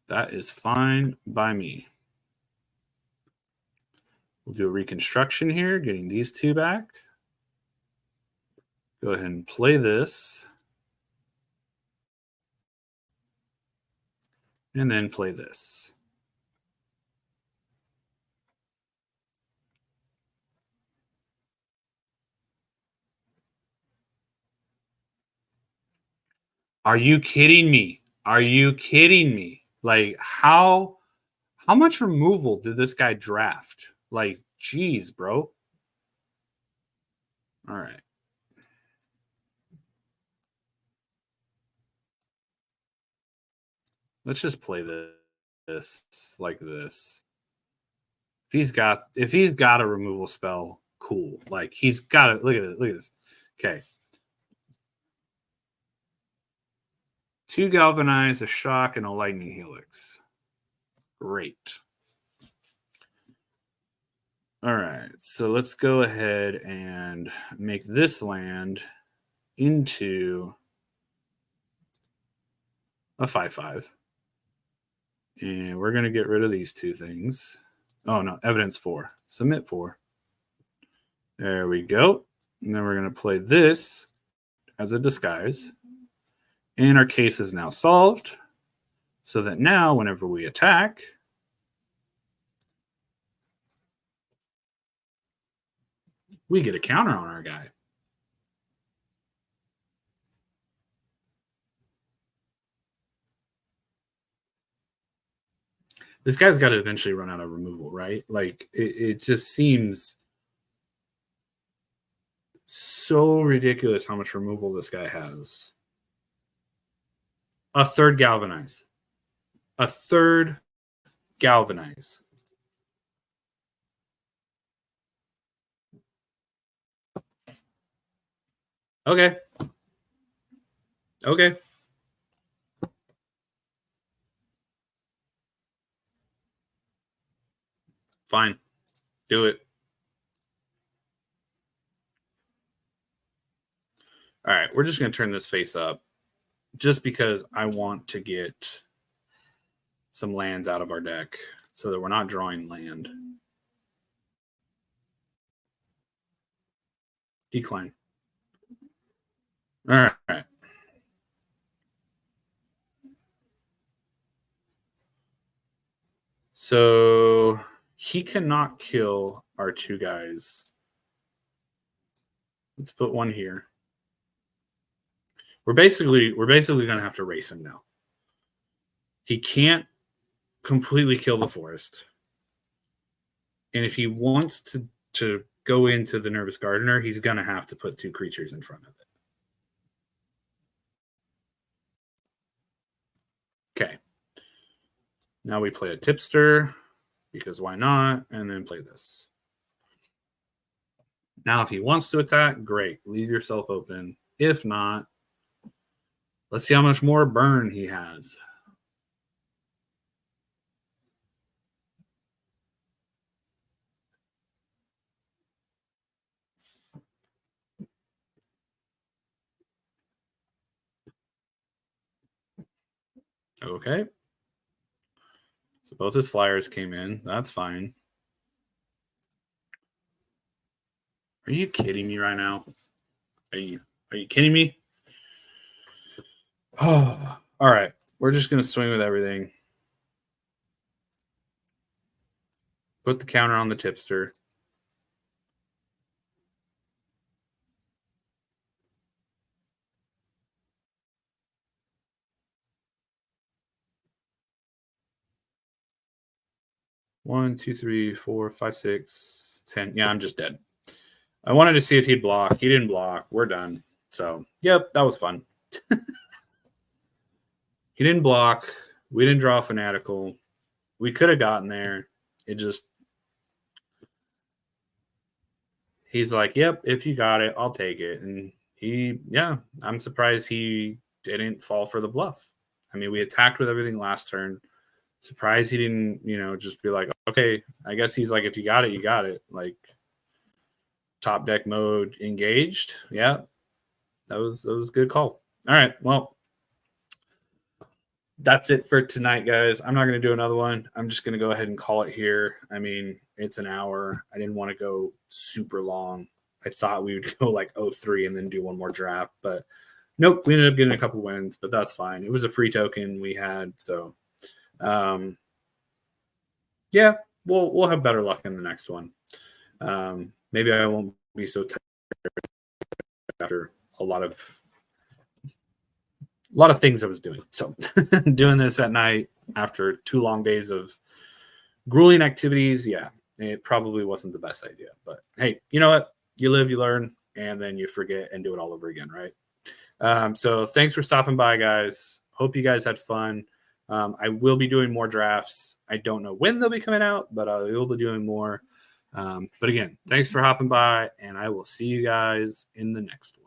That is fine by me. We'll do a reconstruction here, getting these 2 back. Go ahead and play this. And then play this. Are you kidding me? Are you kidding me? Like how much removal did this guy draft? Like, geez, bro. All right. Let's just play this like this. If he's got a removal spell, cool. Like he's got it. Look at it. Look at this. Okay. 2 galvanize, a shock, and a lightning helix. Great. All right. So let's go ahead and make this land into a 5/5. And we're going to get rid of these 2 things. Oh, no. Evidence 4. Submit 4. There we go. And then we're going to play this as a disguise. And our case is now solved. So that now, whenever we attack, we get a counter on our guy. This guy's got to eventually run out of removal, right? Like, it just seems so ridiculous how much removal this guy has. A third galvanize. A third galvanize. Okay. Okay. Fine. Do it. All right. We're just going to turn this face up just because I want to get some lands out of our deck so that we're not drawing land. Decline. All right. So he cannot kill our 2 guys. Let's put 1 here. We're basically going to have to race him now. He can't completely kill the forest. And if he wants to go into the Nervous Gardener, he's going to have to put 2 creatures in front of it. Okay. Now we play a Tipster, because why not? And then play this. Now, if he wants to attack, great. Leave yourself open. If not, let's see how much more burn he has. Okay. So both his flyers came in. That's fine. Are you kidding me right now? Are you kidding me? Oh, all right. We're just going to swing with everything. Put the counter on the Tipster. One, two, three, four, five, 6, 10. Yeah, I'm just dead. I wanted to see if he'd block. He didn't block. We're done. So, yep, that was fun. He didn't block. We didn't draw Fanatical. We could have gotten there. It just... He's like, yep, if you got it, I'll take it. And I'm surprised he didn't fall for the bluff. I mean, we attacked with everything last turn. Surprised he didn't, just be like, okay, I guess he's like, if you got it, you got it. Like, top deck mode engaged. Yeah, that was a good call. All right, well, that's it for tonight, guys. I'm not going to do another one. I'm just going to go ahead and call it here. I mean, it's an hour. I didn't want to go super long. I thought we would go like 03 and then do one more draft, but nope, we ended up getting a couple wins, but that's fine. It was a free token we had, so yeah, we'll have better luck in the next one. Maybe I won't be so tired after a lot of a lot of things I was doing. So doing this at night after 2 long days of grueling activities, yeah, it probably wasn't the best idea. But hey, you know what? You live, you learn, and then you forget and do it all over again, right? So thanks for stopping by, guys. Hope you guys had fun. I will be doing more drafts. I don't know when they'll be coming out, but I will be doing more. But again, thanks for hopping by, and I will see you guys in the next one.